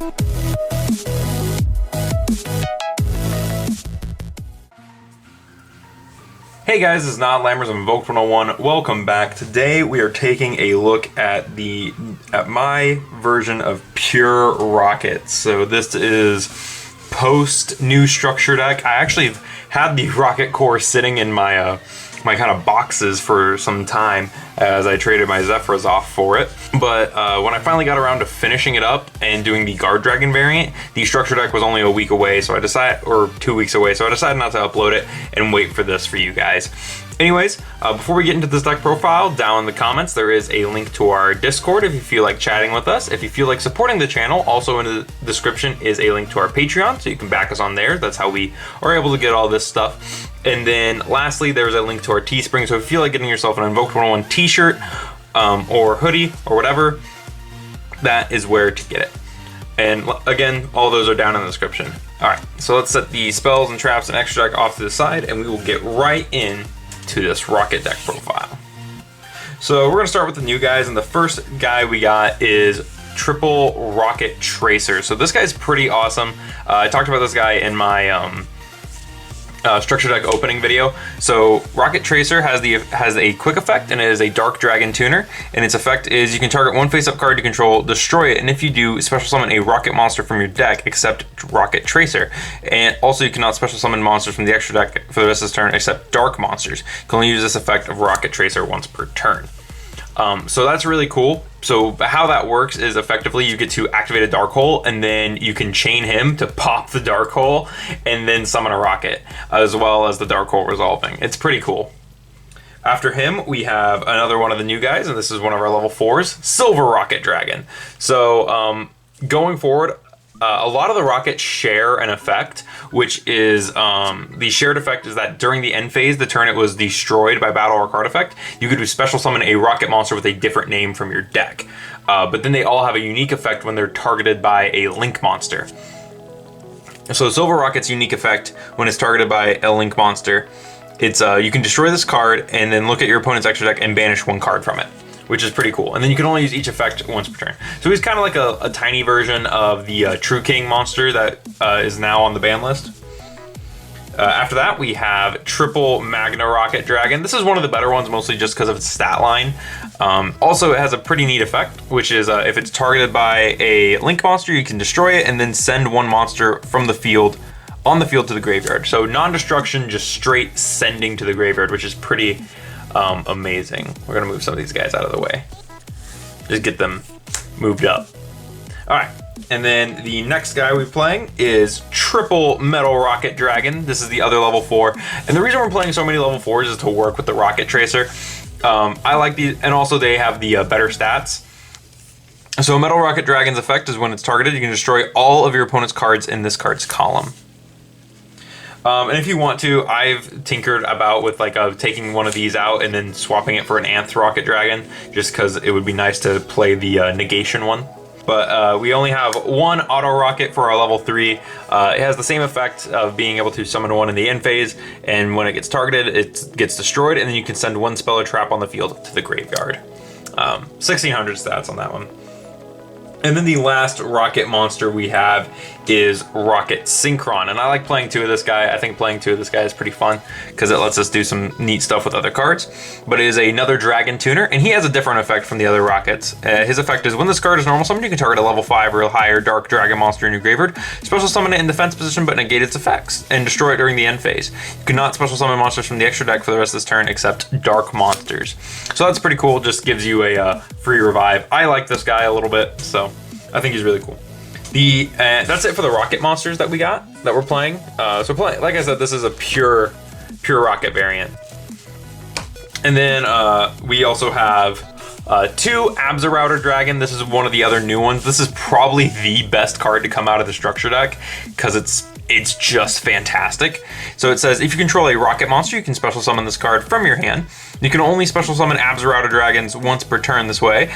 Hey guys, this is Nod Lammers of Invoked 101. Welcome back. Today we are taking a look at my version of Pure Rokket. So this is post new structure deck. I actually had the Rokket core sitting in my my kind of boxes for some time as I traded my Zephyrs off for it. But when I finally got around to finishing it up and doing the Guard Dragon variant, the structure deck was only a week away, so I decided, or 2 weeks away, so I decided not to upload it and wait for this for you guys. Anyways, before we get into this deck profile, down in the comments there is a link to our Discord if you feel like chatting with us. If you feel like supporting the channel, also in the description is a link to our Patreon, so you can back us on there. That's how we are able to get all this stuff. And then lastly, there's a link to our Teespring, so if you feel like getting yourself an Invoked 101 t-shirt or hoodie or whatever, that is where to get it. And again, all those are down in the description. Alright, so let's set the spells and traps and extra deck off to the side, and we will get right in to this Rokket deck profile. So we're going to start with the new guys, and the first guy we got is Triple Rokket Tracer. So this guy's pretty awesome. I talked about this guy in my structure deck opening video. So Rokket Tracer has a quick effect, and it is a Dark Dragon tuner, and its effect is you can target one face-up card you control, destroy it, and if you do, special summon a Rokket monster from your deck except Rokket Tracer. And also you cannot special summon monsters from the extra deck for the rest of this turn except dark monsters. You can only use this effect of Rokket Tracer once per turn. So that's really cool. So how that works is effectively you get to activate a Dark Hole, and then you can chain him to pop the Dark Hole and then summon a Rokket, as well as the Dark Hole resolving. It's pretty cool. After him, we have another one of the new guys, and this is one of our level 4s, Silver Rokket Dragon. So going forward, a lot of the Rockets share an effect, which is the shared effect is that during the end phase, the turn it was destroyed by battle or card effect, you could special summon a Rokket monster with a different name from your deck. But then they all have a unique effect when they're targeted by a Link monster. So Silver Rocket's unique effect when it's targeted by a Link monster, it's you can destroy this card and then look at your opponent's extra deck and banish one card from it, which is pretty cool. And then you can only use each effect once per turn. So he's kind of like a tiny version of the True King monster that is now on the ban list. After that, we have Triple Magna Rokket Dragon. This is one of the better ones, mostly just because of its stat line. Also, it has a pretty neat effect, which is if it's targeted by a Link monster, you can destroy it and then send one monster from the field on the field to the graveyard. So non-destruction, just straight sending to the graveyard, which is pretty amazing. We're gonna move some of these guys out of the way. Just get them moved up. All right, and then the next guy we're playing is Triple Metal Rokket Dragon. This is the other level 4, and the reason we're playing so many level 4s is to work with the Rokket Tracer. I like these, and also they have the better stats. So Metal Rokket Dragon's effect is when it's targeted, you can destroy all of your opponent's cards in this card's column. And if you want to, I've tinkered about with like taking one of these out and then swapping it for an Nth Rokket Dragon, just because it would be nice to play the negation one. But we only have one auto rocket for our level 3. It has the same effect of being able to summon one in the end phase, and when it gets targeted, it gets destroyed, and then you can send one spell or trap on the field to the graveyard. 1600 stats on that one. And then the last Rokket monster we have is Rokket Synchron. And I like playing 2 of this guy. I think playing 2 of this guy is pretty fun because it lets us do some neat stuff with other cards. But it is another Dragon Tuner, and he has a different effect from the other Rockets. His effect is when this card is normal summoned, you can target a level 5 or higher Dark Dragon monster in your graveyard, special summon it in defense position but negate its effects, and destroy it during the end phase. You cannot special summon monsters from the extra deck for the rest of this turn except Dark monsters. So that's pretty cool, just gives you a free revive. I like this guy a little bit, so I think he's really cool. That's it for the Rokket monsters that we got, that we're playing. Like I said, this is a pure Rokket variant. And then we also have 2 Abzarauder Dragon. This is one of the other new ones. This is probably the best card to come out of the structure deck because it's just fantastic. So it says, if you control a Rokket monster, you can special summon this card from your hand. You can only special summon Abzarauder Dragons once per turn this way.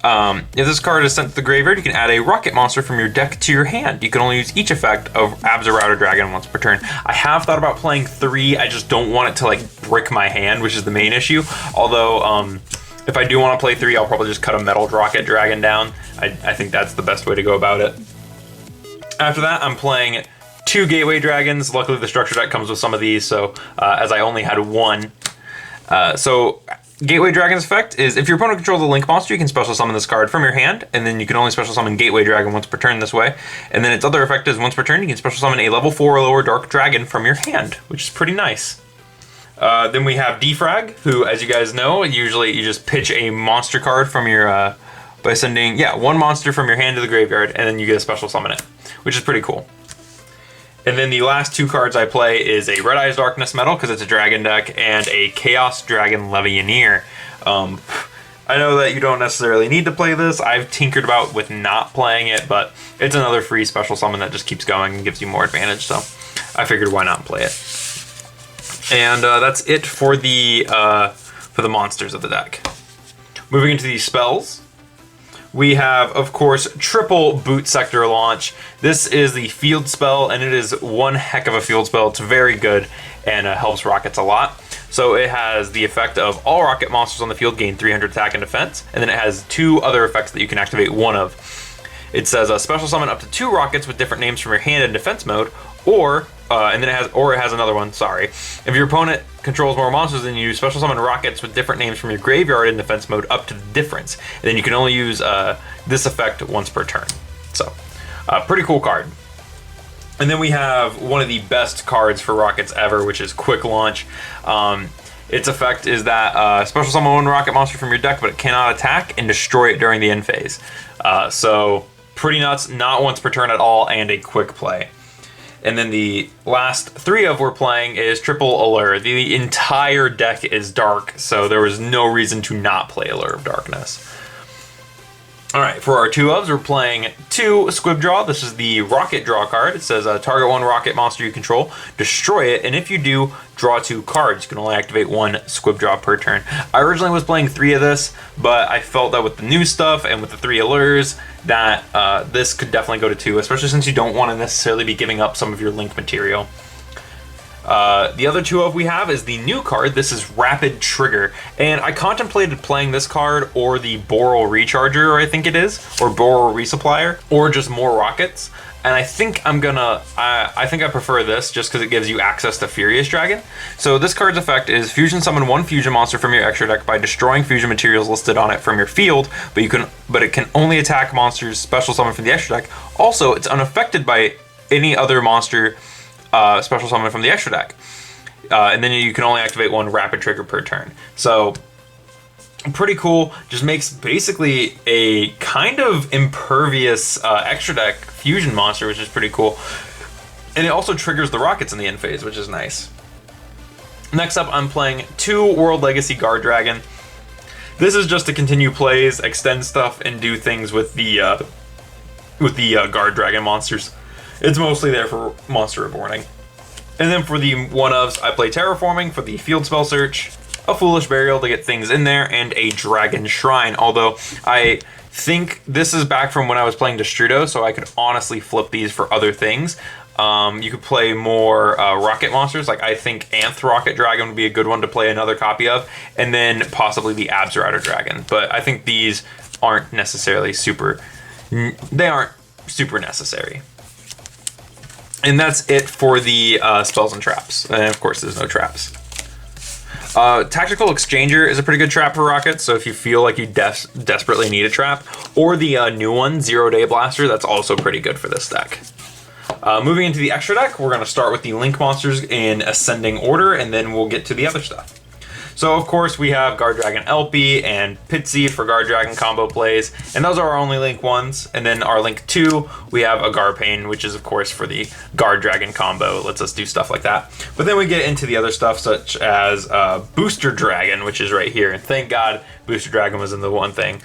If this card is sent to the graveyard, you can add a Rokket monster from your deck to your hand. You can only use each effect of Abzarauder Dragon once per turn. I have thought about playing 3, I just don't want it to like brick my hand, which is the main issue. Although, if I do want to play 3, I'll probably just cut a Metal Rokket Dragon down. I think that's the best way to go about it. After that, I'm playing 2 Gateway Dragons. Luckily, the structure deck comes with some of these, so as I only had 1. So Gateway Dragon's effect is if your opponent controls a Link monster, you can special summon this card from your hand, and then you can only special summon Gateway Dragon once per turn this way. And then its other effect is once per turn, you can special summon a level 4 or lower Dark Dragon from your hand, which is pretty nice. Then we have Defrag, who, as you guys know, usually you just pitch a monster card from your, by sending, 1 monster from your hand to the graveyard, and then you get a special summon it, which is pretty cool. And then the last 2 cards I play is a Red Eyes Darkness Metal, because it's a dragon deck, and a Chaos Dragon Levianeer. I know that you don't necessarily need to play this. I've tinkered about with not playing it, but it's another free special summon that just keeps going and gives you more advantage, so I figured why not play it. And that's it for the monsters of the deck. Moving into the spells. We have, of course, triple Boot Sector Launch. This is the field spell, and it is one heck of a field spell. It's very good and helps rockets a lot. So it has the effect of all rocket monsters on the field gain 300 attack and defense, and then it has 2 other effects that you can activate one of. It says special summon up to 2 rockets with different names from your hand in defense mode, or and then it has another one. Sorry, if your opponent controls more monsters than you, special summon rockets with different names from your graveyard in defense mode up to the difference. And then you can only use this effect once per turn. So, pretty cool card. And then we have one of the best cards for rockets ever, which is Quick Launch. Its effect is that special summon 1 rocket monster from your deck, but it cannot attack and destroy it during the end phase. So pretty nuts, not once per turn at all, and a quick play. And then the last 3 of we're playing is Triple Allure. The entire deck is dark, so there was no reason to not play Allure of Darkness. Alright, for our 2 ofs, we're playing 2 Squib Draw. This is the Rocket Draw card. It says target 1 rocket monster you control, destroy it, and if you do, draw 2 cards. You can only activate 1 Squib Draw per turn. I originally was playing 3 of this, but I felt that with the new stuff and with the 3 allures, that this could definitely go to 2, especially since you don't want to necessarily be giving up some of your link material. The other 2 of we have is the new card. This is Rapid Trigger, and I contemplated playing this card or the Boral Recharger, I think it is, or Boral Resupplier, or just more rockets. And I think I think I prefer this just because it gives you access to Furious Dragon. So this card's effect is fusion summon 1 fusion monster from your extra deck by destroying fusion materials listed on it from your field, but it can only attack monsters special summon from the extra deck. Also, it's unaffected by any other monster special summon from the extra deck. And then you can only activate 1 Rapid Trigger per turn. So pretty cool. Just makes basically a kind of impervious extra deck fusion monster, which is pretty cool. And it also triggers the rockets in the end phase, which is nice. Next up, I'm playing 2 World Legacy Guard Dragon. This is just to continue plays, extend stuff, and do things with the Guard Dragon monsters. It's mostly there for monster reborning. And then for the 1-ofs, I play Terraforming for the Field Spell Search, a Foolish Burial to get things in there, and a Dragon Shrine. Although I think this is back from when I was playing Destrudo, so I could honestly flip these for other things. You could play more rocket monsters, like I think Anth Rocket Dragon would be a good one to play another copy of, and then possibly the Abzerrider Dragon. But I think these aren't necessarily super necessary. And that's it for the spells and traps. And of course, there's no traps. Tactical Exchanger is a pretty good trap for rockets, so if you feel like you desperately need a trap, or the new one, 0 Day Blaster, that's also pretty good for this deck. Moving into the extra deck, we're going to start with the Link monsters in ascending order, and then we'll get to the other stuff. So of course we have Guard Dragon Elpie and Pitsy for Guard Dragon combo plays, and those are our only Link ones. And then our Link 2, we have Agarpain, which is of course for the Guard Dragon combo, lets us do stuff like that. But then we get into the other stuff such as Booster Dragon, which is right here. And thank God Booster Dragon was in the one thing.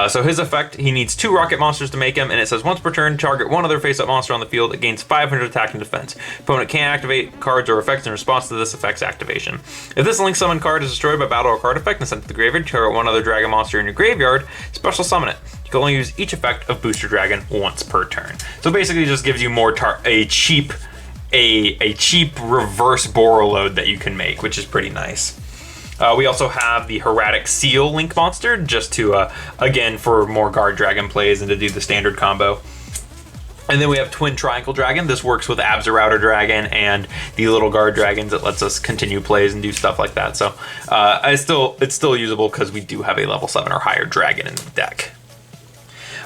So his effect, he needs 2 rocket monsters to make him, and it says once per turn, target 1 other face-up monster on the field. It gains 500 attack and defense. Opponent can't activate cards or effects in response to this effect's activation. If this Link summon card is destroyed by battle or card effect and sent to the graveyard, target 1 other dragon monster in your graveyard, special summon it. You can only use each effect of Booster Dragon once per turn. So basically, it just gives you more a cheap reverse Boral load that you can make, which is pretty nice. We also have the Hieratic Seal Link monster, just to, again, for more Guard Dragon plays and to do the standard combo. And then we have Twin Triangle Dragon. This works with Abzorouter Dragon and the little guard dragons. It lets us continue plays and do stuff like that. So it's still usable because we do have a level 7 or higher dragon in the deck.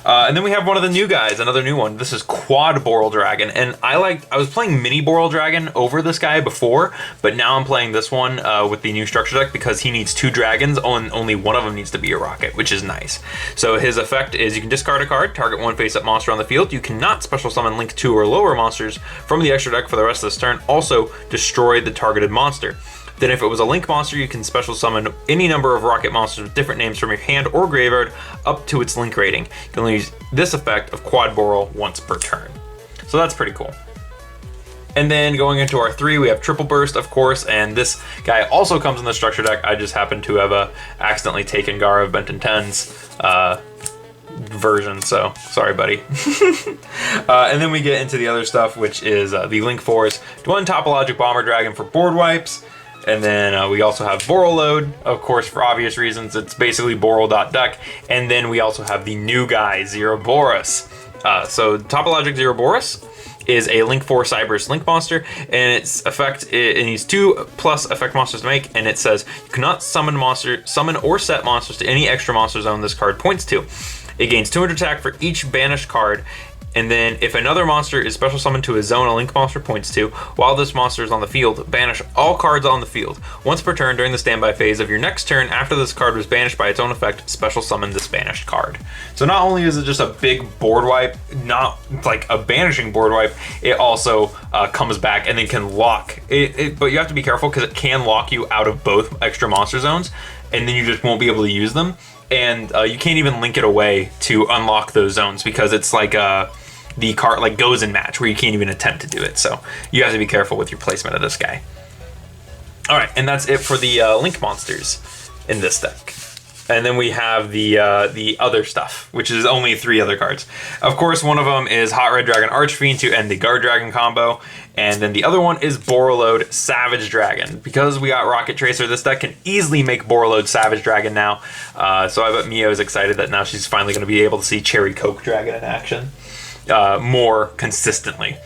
And then we have one of the new guys, another new one. This is Quad Boral Dragon, and I was playing Mini Boral Dragon over this guy before, but now I'm playing this one with the new structure deck because he needs 2 dragons, and only one of them needs to be a rocket, which is nice. So his effect is you can discard a card, target 1 face-up monster on the field. You cannot special summon Link 2 or lower monsters from the extra deck for the rest of this turn. Also, destroy the targeted monster. Then if it was a Link monster, you can special summon any number of rocket monsters with different names from your hand or graveyard up to its Link rating. You can only use this effect of Quad Boral once per turn. So that's pretty cool. And then going into our 3, we have Triple Burst, of course, and this guy also comes in the structure deck. I just happen to have accidentally taken Gara of Benton 10's version, so sorry, buddy. And then we get into the other stuff, which is the Link Force, 1 Topologic Bomber Dragon for board wipes. And then we also have Boral Load, of course, for obvious reasons. It's basically Boral.duck. And then we also have the new guy, Zeroboros. So Topologic Zeroboros is a Link 4 Cyberse Link monster, and its effect, it needs 2+ effect monsters to make, and it says you cannot summon or set monsters to any extra monster zone this card points to. It gains 200 attack for each banished card. And then if another monster is special summoned to a zone a Link monster points to, while this monster is on the field, banish all cards on the field. Once per turn during the standby phase of your next turn after this card was banished by its own effect, special summon this banished card. So not only is it just a big board wipe, not like a banishing board wipe, it also comes back and then can lock. But you have to be careful because it can lock you out of both extra monster zones, and then you just won't be able to use them. And you can't even link it away to unlock those zones because it's like the card like goes in match where you can't even attempt to do it. So you have to be careful with your placement of this guy. All right, and that's it for the Link monsters in this deck. And then we have the other stuff, which is only 3 other cards. Of course, one of them is Hot Red Dragon Archfiend to end the Guard Dragon combo. And then the other one is Borreload Savage Dragon. Because we got Rocket Tracer, this deck can easily make Borreload Savage Dragon now. So I bet Mio is excited that now she's finally going to be able to see Cherry Coke Dragon in action more consistently.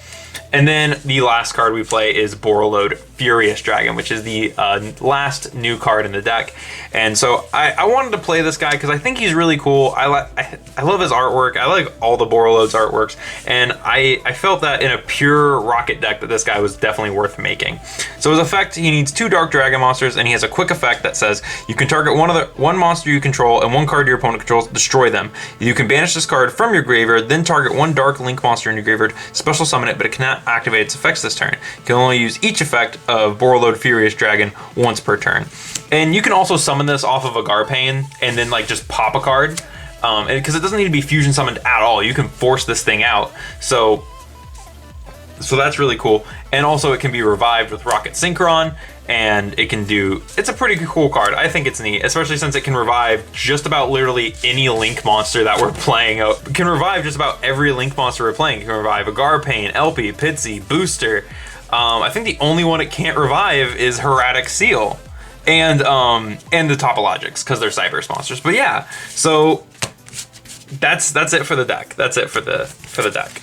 And then the last card we play is Borreload Furious Dragon, which is the last new card in the deck. And so I wanted to play this guy because I think he's really cool. I love his artwork. I like all the Borreload's artworks. And I felt that in a pure Rocket deck that this guy was definitely worth making. So his effect, he needs 2 Dark Dragon monsters, and he has a quick effect that says you can target one monster you control and 1 card your opponent controls, destroy them. You can banish this card from your graveyard, then target 1 Dark Link monster in your graveyard, special summon it, but it cannot activate its effects this turn. You can only use each effect of Borreload Furious Dragon once per turn. And you can also summon this off of a Garpain and then like just pop a card. Because it doesn't need to be fusion summoned at all. You can force this thing out. So that's really cool. And also it can be revived with Rocket Synchron, and it's a pretty cool card. I think it's neat, especially since it can revive just about literally any Link monster that we're playing. It can revive just about every Link monster we're playing. It can revive a Garpain, LP, Pitsy, Booster. I think the only one it can't revive is Hieratic Seal. And the Topologics, because they're Cyberse monsters. But yeah, so that's it for the deck. That's it for the deck.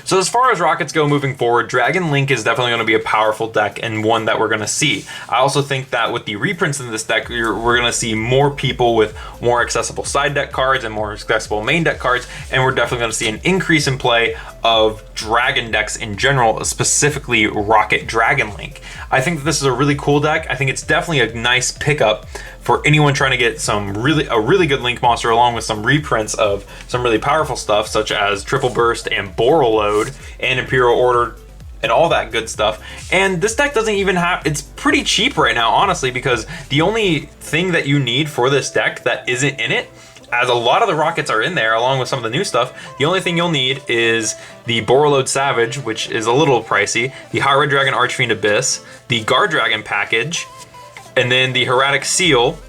So as far as Rockets go moving forward, Dragon Link is definitely going to be a powerful deck and one that we're going to see. I also think that with the reprints in this deck, we're going to see more people with more accessible side deck cards and more accessible main deck cards, and we're definitely going to see an increase in play of Dragon decks in general, specifically Rocket Dragon Link. I think that this is a really cool deck. I think it's definitely a nice pickup for anyone trying to get a really good Link monster, along with some reprints of some really powerful stuff such as Triple Burst and Borreload and Imperial Order and all that good stuff. And this deck doesn't even it's pretty cheap right now, honestly, because the only thing that you need for this deck that isn't in it, as a lot of the Rockets are in there along with some of the new stuff, the only thing you'll need is the Borreload Savage, which is a little pricey, the Hot Red Dragon Archfiend Abyss, the Guard Dragon package, and then the Hieratic Seal,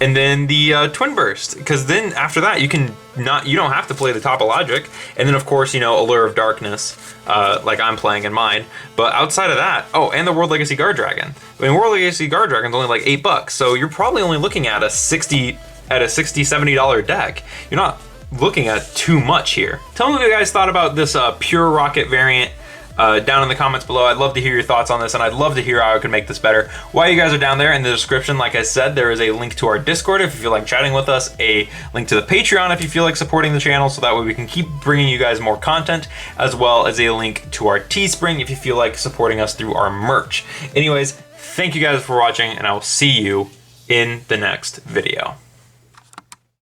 and then the Twin Burst. Because then after that, you don't have to play the Topologic, and then of course, Allure of Darkness, like I'm playing in mine. But outside of that, and the World Legacy Guard Dragon. I mean, World Legacy Guard Dragon's only like $8, so you're probably only looking at a $60, $70 deck. You're not looking at too much here. Tell me what you guys thought about this pure Rokket variant down in the comments below. I'd love to hear your thoughts on this, and I'd love to hear how I could make this better. While you guys are down there in the description, like I said, there is a link to our Discord if you feel like chatting with us, a link to the Patreon if you feel like supporting the channel, so that way we can keep bringing you guys more content, as well as a link to our Teespring if you feel like supporting us through our merch. Anyways, thank you guys for watching, and I will see you in the next video.